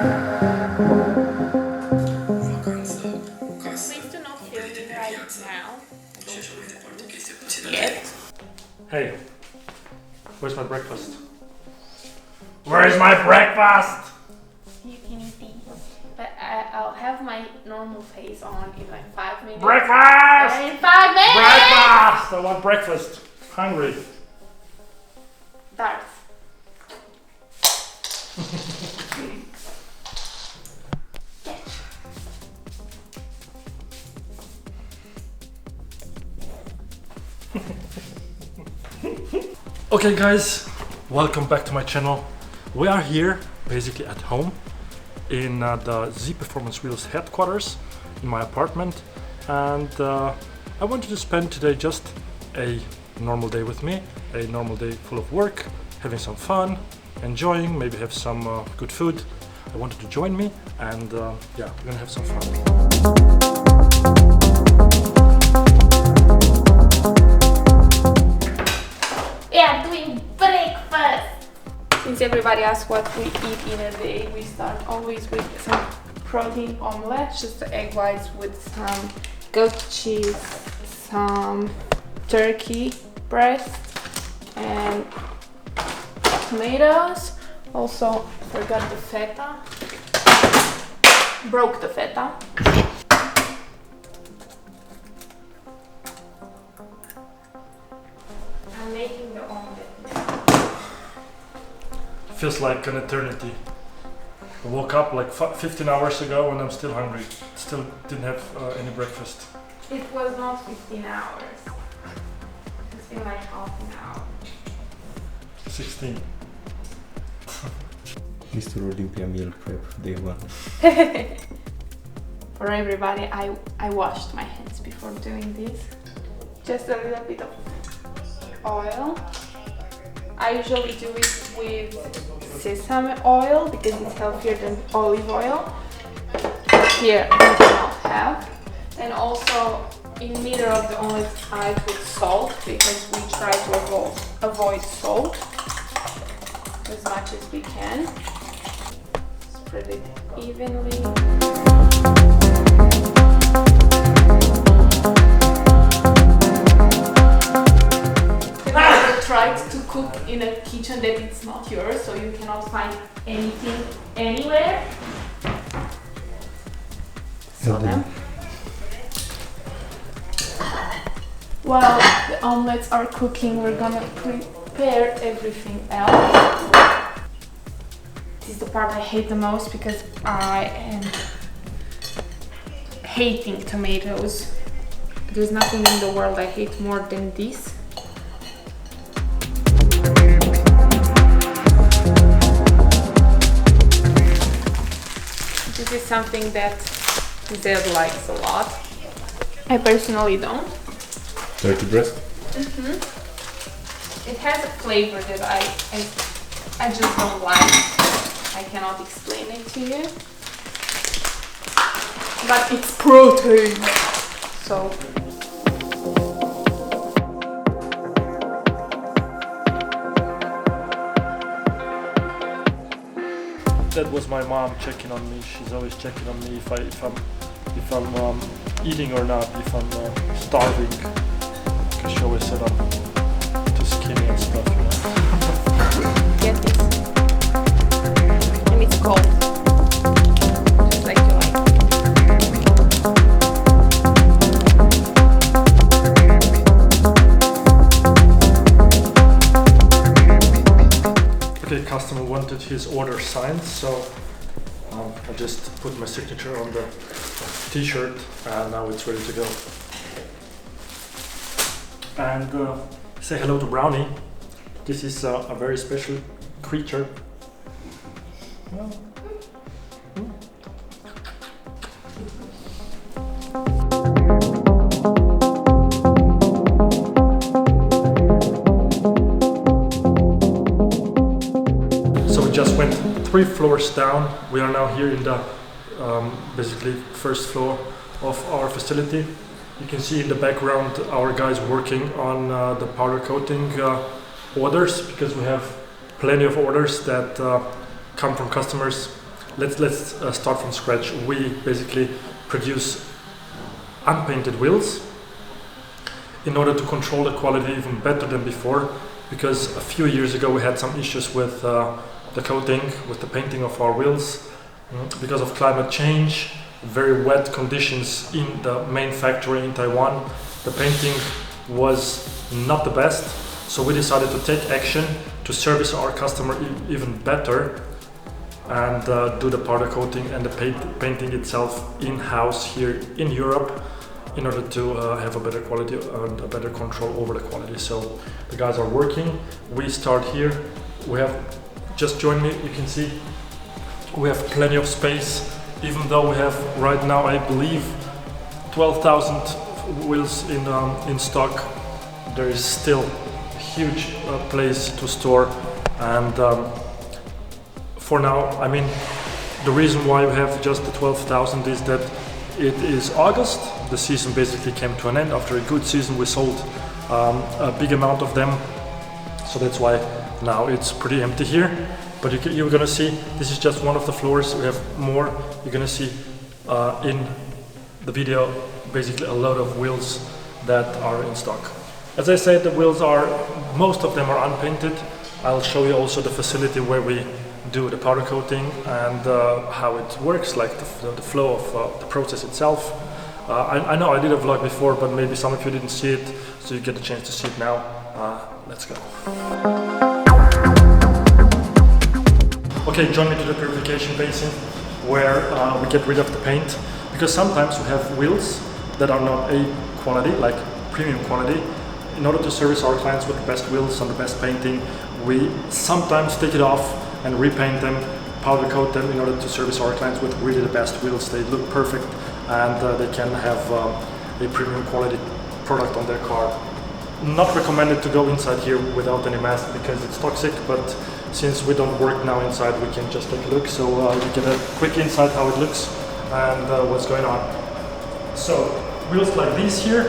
Please do not film me right now. Yet. Hey, where's my breakfast? Where's my breakfast? You can eat these. But I'll have my normal face on in like 5 minutes. Breakfast! In 5 minutes! Breakfast! I want breakfast. Hungry. Darth. Okay guys, welcome back to my channel. We are here basically at home in the ZPerformance Wheels headquarters in my apartment, and I wanted to spend today just a normal day with me, a normal day full of work, having some fun, enjoying, maybe have some good food. I wanted to join me, and yeah, we're gonna have some fun. Yeah, doing breakfast! Since everybody asks what we eat in a day, we start always with some protein omelette, just the egg whites with some goat cheese, some turkey breast, and tomatoes. Also, forgot the feta. Broke the feta. I'm making the omelette now. Feels like an eternity. I woke up like 15 hours ago and I'm still hungry. Still didn't have any breakfast. It was not 15 hours. It's been like half an hour. 16. Mr. Olympia meal prep day 1. For everybody, I washed my hands before doing this. Just a little bit of oil. I usually do it with sesame oil because it's healthier than olive oil. Here we cannot have. And also in the middle of the omelette I put salt because we try to avoid salt as much as we can. Spread it evenly. Tried to cook in a kitchen that it's not yours, so you cannot find anything anywhere. So then, while the omelets are cooking, we're gonna prepare everything else. This is the part I hate the most because I am hating tomatoes. There's nothing in the world I hate more than this. This is something that Zed likes a lot. I personally don't. Turkey breast? It has a flavor that I just don't like. I cannot explain it to you. But it's protein. So That was my mom checking on me. She's always checking on me if I'm eating or not, if I'm starving. Because she always said I'm too skinny and stuff, you know. get this. And it's cold. Just like you like. Okay, customer wanted his order signed, so I just put my signature on the t-shirt and now it's ready to go. And say hello to Brownie. This is a very special creature. Well, so we just went 3 floors down. We are now here in the basically first floor of our facility. You can see in the background our guys working on the powder coating orders, because we have plenty of orders that come from customers let's start from scratch. We basically produce unpainted wheels in order to control the quality even better than before, because a few years ago we had some issues with the coating, with the painting of our wheels, because of climate change, very wet conditions in the main factory in Taiwan. The painting was not the best, so we decided to take action to service our customer even better and do the powder coating and the painting itself in-house here in Europe in order to have a better quality and a better control over the quality. So the guys are working. We start here. We have just joined me. You can see we have plenty of space, even though we have right now, I believe, 12,000 wheels in stock. There is still a huge place to store, and for now, I mean, the reason why we have just the 12,000 is that it is August. The season basically came to an end. After a good season, we sold a big amount of them, so that's why now it's pretty empty here. But you're gonna see, this is just one of the floors. We have more. You're gonna see in the video basically a lot of wheels that are in stock. As I said, the wheels are, most of them are unpainted. I'll show you also the facility where we do the powder coating and how it works, like the flow of the process itself. I know I did a vlog before, but maybe some of you didn't see it, so you get a chance to see it now. Let's go. Okay, join me to the purification basin where we get rid of the paint, because sometimes we have wheels that are not A quality, like premium quality. In order to service our clients with the best wheels and the best painting, we sometimes take it off and repaint them, powder coat them in order to service our clients with really the best wheels. They look perfect and they can have a premium quality product on their car. Not recommended to go inside here without any mask because it's toxic, but since we don't work now inside, we can just take a look. So you get a quick insight how it looks and what's going on. So wheels like these here,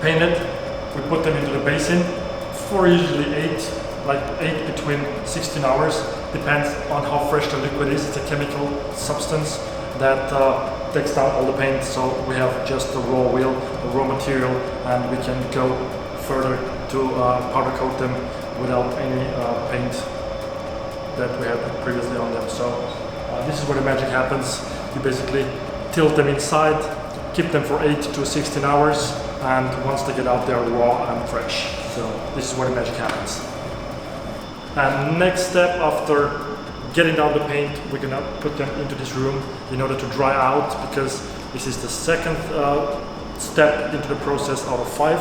painted, we put them into the basin for usually 8 between 16 hours, depends on how fresh the liquid is. It's a chemical substance that takes down all the paint, so we have just the raw wheel, the raw material, and we can go further to powder coat them without any paint that we had previously on them. So this is where the magic happens. You basically tilt them inside, keep them for 8 to 16 hours, and once they get out, they are raw and fresh. So this is where the magic happens. And next step, after getting down the paint, we're gonna put them into this room in order to dry out, because this is the second step into the process out of 5.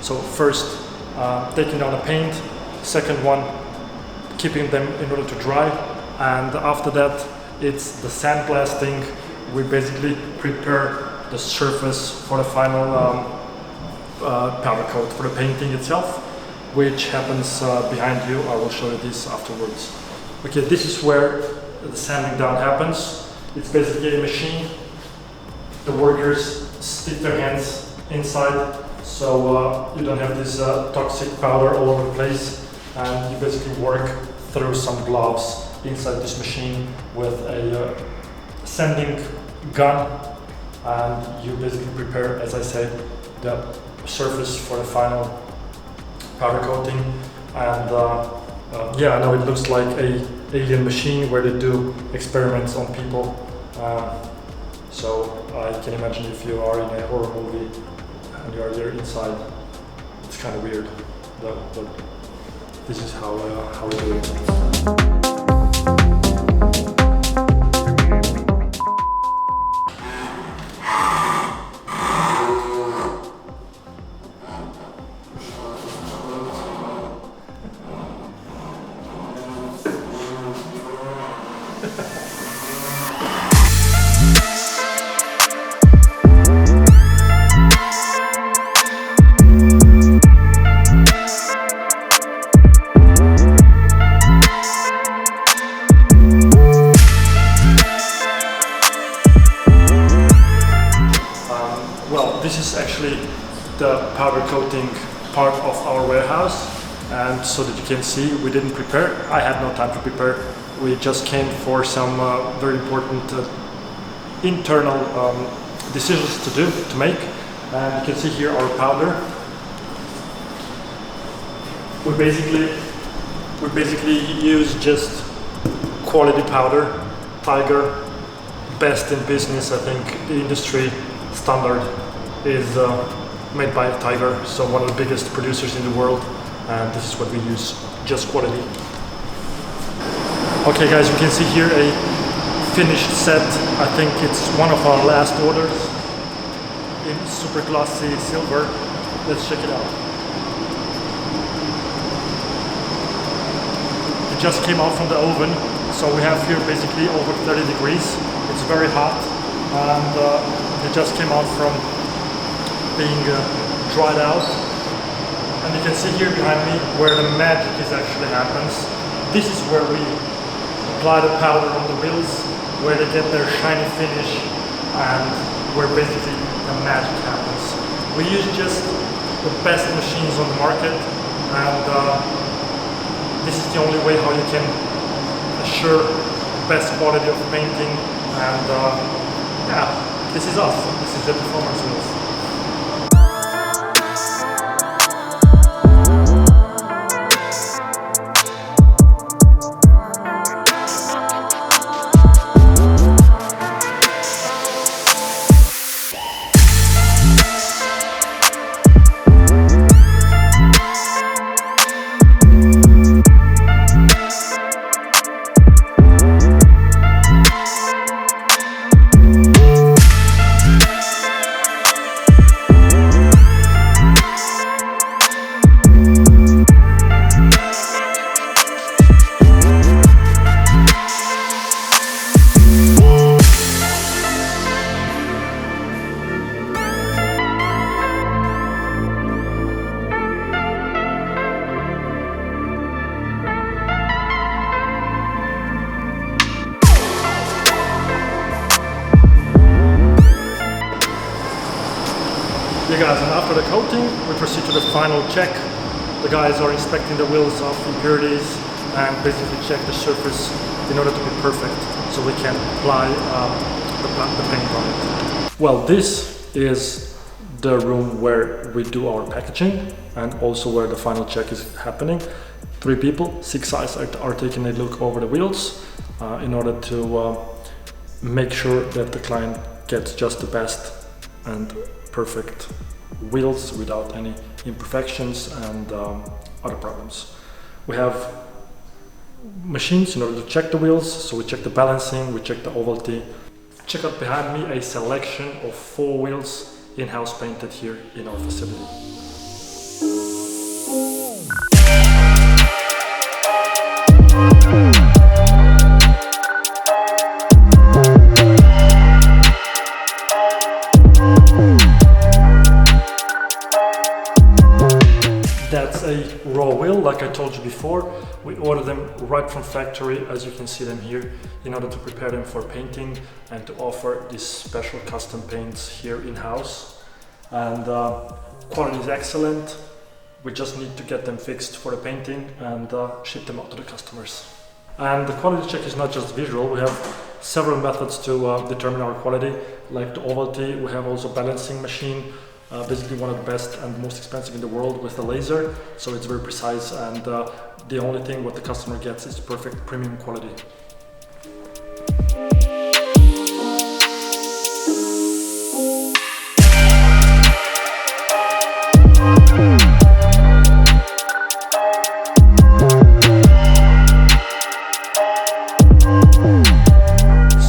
So first taking down the paint, second one keeping them in order to dry, and after that it's the sandblasting. We basically prepare the surface for the final powder coat for the painting itself, which happens behind you. I will show you this afterwards. Okay, this is where the sanding down happens. It's basically a machine. The workers stick their hands inside, so you don't have this toxic powder all over the place, and you basically work through some gloves inside this machine with a sanding gun, and you basically prepare, as I said, the surface for the final powder coating. And yeah, I know it looks like a alien machine where they do experiments on people. So I can imagine if you are in a horror movie and you are there inside, it's kind of weird. But this is how we do it. This is actually the powder coating part of our warehouse, and so that you can see, we didn't prepare. I had no time to prepare. We just came for some very important internal decisions to make, and you can see here our powder. We basically use just quality powder. Tiger, best in business. I think the industry standard is made by Tiger, so one of the biggest producers in the world, and this is what we use, just quality. Okay guys, you can see here a finished set. I think it's one of our last orders in super glossy silver. Let's check it out. It just came out from the oven, so we have here basically over 30 degrees. It's very hot, and it just came out from being dried out. And you can see here behind me where the magic actually happens. This is where we apply the powder on the wheels, where they get their shiny finish, and where basically the magic happens. We use just the best machines on the market, and this is the only way how you can assure best quality of painting. And yeah, this is us. This is the performance wheels. Yeah guys, and after the coating we proceed to the final check. The guys are inspecting the wheels of impurities and basically check the surface in order to be perfect, so we can apply the paint on it. Well, this is the room where we do our packaging and also where the final check is happening. 3 people, 6 eyes are taking a look over the wheels in order to make sure that the client gets just the best and perfect wheels without any imperfections and other problems. We have machines in order to check the wheels, so we check the balancing, we check the ovality. Check out behind me a selection of 4 wheels in-house painted here in our facility. That's a raw wheel, like I told you before. We order them right from factory, as you can see them here, in order to prepare them for painting and to offer these special custom paints here in-house. And quality is excellent. We just need to get them fixed for the painting and ship them out to the customers. And the quality check is not just visual. We have several methods to determine our quality, like the ovality. We have also balancing machine. Basically one of the best and most expensive in the world with the laser, so it's very precise, and the only thing what the customer gets is perfect premium quality.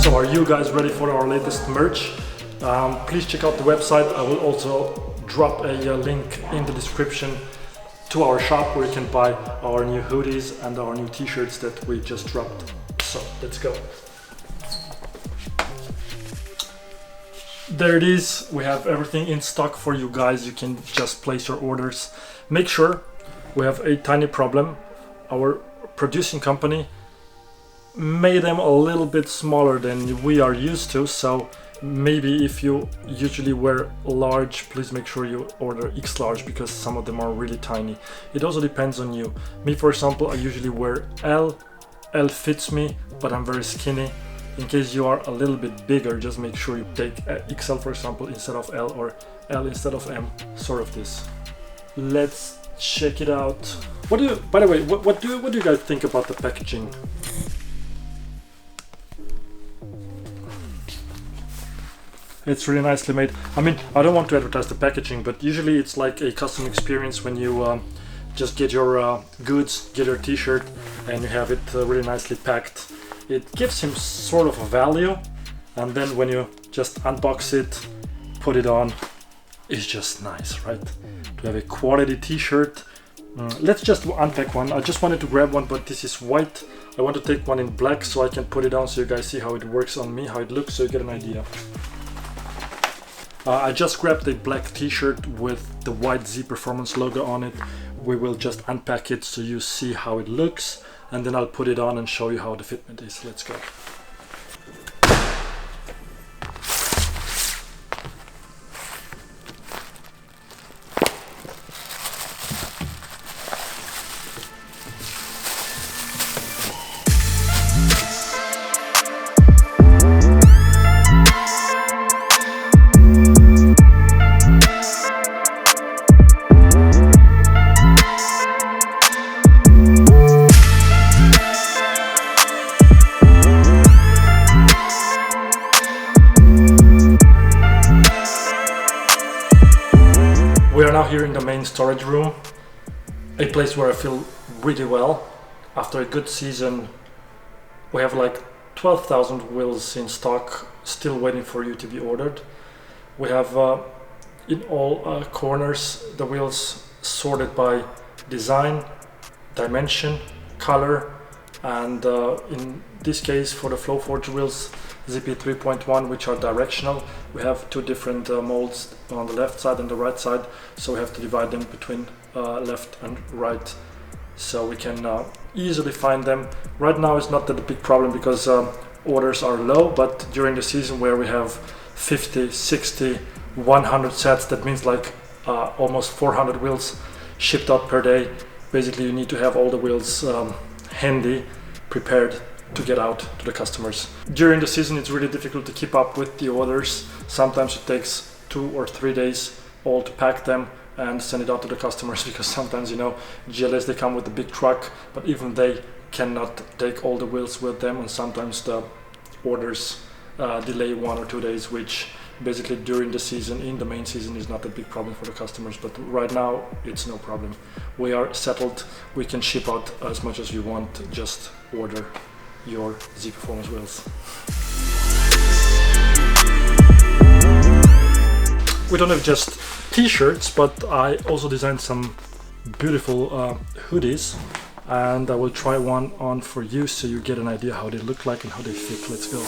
So are you guys ready for our latest merch? Please check out the website. I will also drop a link in the description to our shop where you can buy our new hoodies and our new t-shirts that we just dropped. So let's go. There it is. We have everything in stock for you guys. You can just place your orders. Make sure we have a tiny problem. Our producing company made them a little bit smaller than we are used to, so maybe if you usually wear large, please make sure you order X large, because some of them are really tiny. It also depends on you. Me, for example, I usually wear L, L fits me, but I'm very skinny. In case you are a little bit bigger, just make sure you take XL for example instead of L, or L instead of M, sort of this. Let's check it out. By the way, what do you guys think about the packaging? It's really nicely made. I mean, I don't want to advertise the packaging, but usually it's like a custom experience when you just get your goods, get your t-shirt, and you have it really nicely packed. It gives him sort of a value, and then when you just unbox it, put it on, it's just nice, right? To have a quality t-shirt. Let's just unpack one. I just wanted to grab one, but this is white. I want to take one in black so I can put it on so you guys see how it works on me, how it looks, so you get an idea. I just grabbed a black t-shirt with the white ZPerformance logo on it. We will just unpack it so you see how it looks, and then I'll put it on and show you how the fitment is. Let's go. We are now here in the main storage room, a place where I feel really well. After a good season, we have like 12,000 wheels in stock, still waiting for you to be ordered. We have in all corners the wheels sorted by design, dimension, color, and in this case for the Flowforge wheels ZP 3.1, which are directional, we have two different molds on the left side and the right side, so we have to divide them between left and right so we can easily find them. Right now it's not that a big problem because orders are low, but during the season where we have 50, 60, 100 sets, that means like almost 400 wheels shipped out per day. Basically you need to have all the wheels handy, prepared to get out to the customers. During the season it's really difficult to keep up with the orders. Sometimes it takes 2 or 3 days all to pack them and send it out to the customers, because sometimes, you know, GLS, they come with a big truck, but even they cannot take all the wheels with them, and sometimes the orders delay 1 or 2 days, which basically during the season, in the main season, is not a big problem for the customers, but right now it's no problem. We are settled, we can ship out as much as you want, just order your ZPerformance wheels. We don't have just t-shirts, but I also designed some beautiful hoodies, and I will try one on for you so you get an idea how they look like and how they fit. Let's go.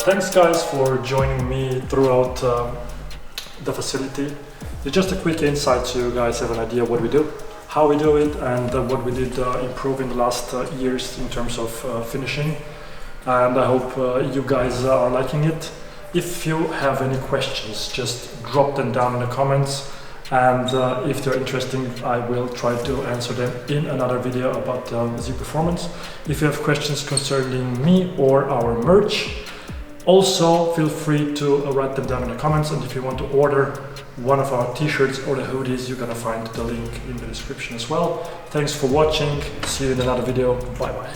Thanks guys for joining me throughout the facility. It's just a quick insight so you guys have an idea what we do, how we do it, and what we did improve in the last years in terms of finishing. And I hope you guys are liking it. If you have any questions, just drop them down in the comments, and if they're interesting, I will try to answer them in another video about ZPerformance. If you have questions concerning me or our merch, also feel free to write them down in the comments, and if you want to order one of our t-shirts or the hoodies, you're gonna find the link in the description as well. Thanks for watching, see you in another video, bye bye.